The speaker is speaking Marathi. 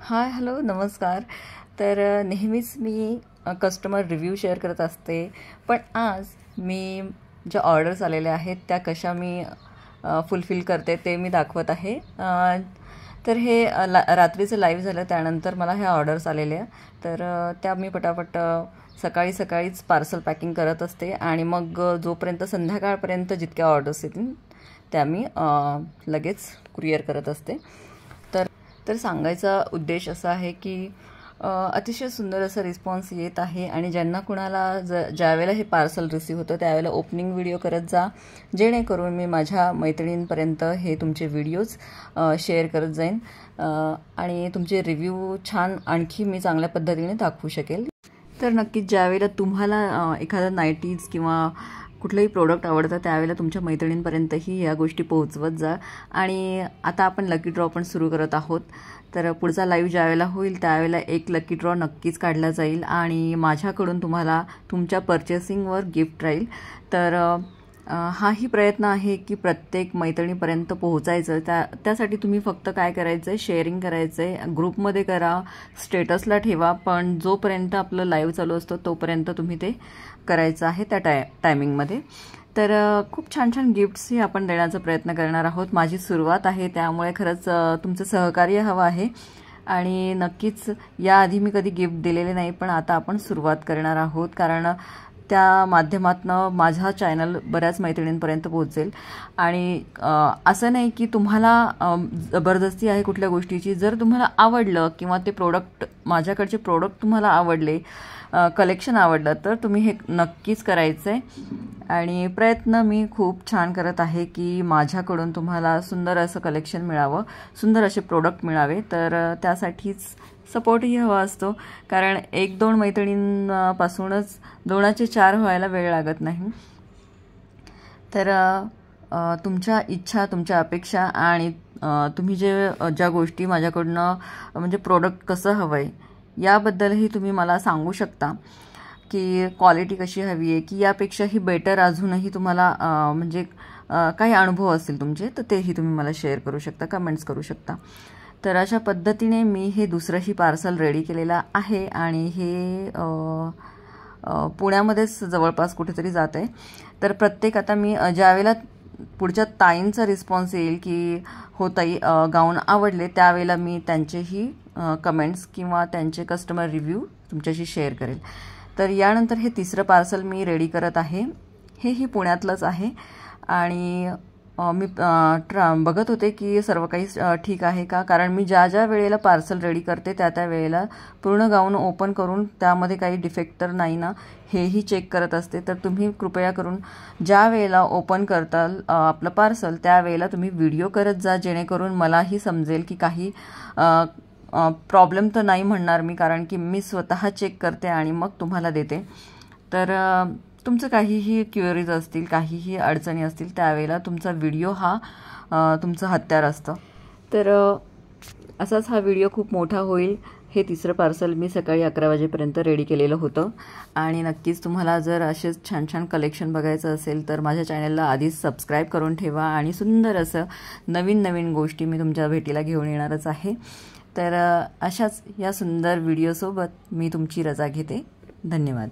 हाय हॅलो नमस्कार. तर नेहमीच मी कस्टमर रिव्ह्यू शेअर करत असते, पण आज मी ज्या ऑर्डर्स आलेल्या आहेत त्या कशा मी फुलफिल करते ते मी दाखवत आहे. तर हे रात्रीचं लाईव्ह झालं त्यानंतर मला ह्या ऑर्डर्स आलेल्या, तर त्या मी पटापट सकाळी सकाळीच पार्सल पॅकिंग करत असते आणि मग जोपर्यंत संध्याकाळपर्यंत जितक्या ऑर्डर्स येतील त्या मी लगेच कुरिअर करत असते. तर सांगायचा उद्देश असा आहे की अतिशय सुंदर असा रिस्पॉन्स येत आहे आणि ज्यांना कुणाला ज्यावेळेला हे पार्सल रिसीव होतं त्यावेळेला ओपनिंग व्हिडिओ करत जा, जेणेकरून मी माझ्या मैत्रिणींपर्यंत हे तुमचे व्हिडिओज शेअर करत जाईन आणि तुमचे रिव्ह्यू छान आणखी मी चांगल्या पद्धतीने दाखवू शकेल. तर नक्कीच ज्यावेळेला तुम्हाला एखादा नाईटीज किंवा कुठलंही प्रोडक्ट आवडतं त्यावेळेला तुमच्या मैत्रिणींपर्यंतही या गोष्टी पोहोचवत जा. आणि आता आपण लकी ड्रॉ पण सुरू करत आहोत, तर पुढचा लाईव्ह ज्यावेळेला होईल त्यावेळेला एक लकी ड्रॉ नक्कीच काढला जाईल आणि माझ्याकडून तुम्हाला तुमच्या पर्चेसिंगवर गिफ्ट राहील. तर हाही प्रयत्न आहे की प्रत्येक मैत्रिणीपर्यंत पोहोचायचं. त्यासाठी तुम्ही फक्त काय करायचं आहे, शेअरिंग करायचं आहे, ग्रुपमध्ये करा, स्टेटसला ठेवा, पण जोपर्यंत आपलं लाईव्ह चालू असतो तोपर्यंत तुम्ही ते करायचं आहे त्या टायमिंगमध्ये. तर खूप छान छान गिफ्ट्सही आपण देण्याचा प्रयत्न करणार आहोत. माझी सुरुवात आहे त्यामुळे खरंच तुमचं सहकार्य हवं आहे आणि नक्कीच याआधी मी कधी गिफ्ट दिलेले नाही, पण आता आपण सुरुवात करणार आहोत कारण त्या माध्यमातून माझा चॅनल बऱ्याच मैत्रिणींपर्यंत पोहोचेल. आणि असं नाही की तुम्हाला जबरदस्ती आहे कुठल्या गोष्टीची. जर तुम्हाला आवडलं किंवा ते प्रोडक्ट माझ्याकडचे प्रोडक्ट तुम्हाला आवडले, कलेक्शन आवडलं, तर तुम्ही हे नक्कीच करायचं आहे. आणि प्रयत्न मी खूप छान करत आहे की माझ्याकडून तुम्हाला सुंदर असं कलेक्शन मिळावं, सुंदर असे प्रोडक्ट मिळावे. तर त्यासाठीच सपोर्टही हवा असतो, कारण एक दोन मैत्रिणींपासूनच दोनाचे चार व्हायला वेळ लागत नाही. तर तुमच्या इच्छा, तुमच्या अपेक्षा आणि तुम्ही ज्या गोष्टी माझ्याकडनं म्हणजे प्रोडक्ट कसं हवं आहे याबद्दलही तुम्ही मला सांगू शकता की क्वालिटी कशी हवी आहे, की यापेक्षाही बेटर अजूनही तुम्हाला म्हणजे काही अनुभव असतील तुमचे, तर तेही तुम्ही मला शेअर करू शकता, कमेंट्स करू शकता. तर अशा पद्धतीने मी हे दुसरंही पार्सल रेडी केलेलं आहे आणि हे पुण्यामध्येच जवळपास कुठेतरी जात आहे. तर प्रत्येक आता मी ज्यावेळेला पुढच्या ताईंचा रिस्पॉन्स येईल की हो ताई गाऊन आवडले, त्यावेळेला मी त्यांचेही कमेंट्स किंवा त्यांचे कस्टमर रिव्ह्यू तुमच्याशी शेअर करेल. तर यानंतर हे तिसरं पार्सल मी रेडी करत आहे. हेही पुण्यातलंच आहे आणि मी बघत होते की सर्व काही ठीक आहे का, कारण मी ज्या ज्या वेळेला पार्सल रेडी करते त्या वेळेला पूर्ण गाऊन ओपन करून त्यामध्ये काही डिफेक्ट तर नाही ना हेही चेक करत असते. तर तुम्ही कृपया करून ज्या वेळेला ओपन करताल आपलं पार्सल त्यावेळेला तुम्ही व्हिडिओ करत जा, जेणेकरून मलाही समजेल की काही प्रॉब्लेम तर नाही म्हणणार मी, कारण की मी स्वतः चेक करते आणि मग तुम्हाला देते. तर तुमचं काहीही क्युअरीज असतील, काहीही अडचणी असतील त्यावेळेला तुमचा व्हिडिओ हा तुमचं हत्यार असतं. तर असाच हा व्हिडिओ खूप मोठा होईल. हे तिसरं पार्सल मी सकाळी 11 वाजेपर्यंत रेडी केलेलं होतं आणि नक्कीच तुम्हाला जर असेच छान छान कलेक्शन बघायचं असेल तर माझ्या चॅनलला आधीच सबस्क्राईब करून ठेवा आणि सुंदर असं नवीन नवीन गोष्टी मी तुमच्या भेटीला घेऊन येणारच आहे. तर अशाच या सुंदर व्हिडिओसोबत मी तुमची रजा घेते. धन्यवाद.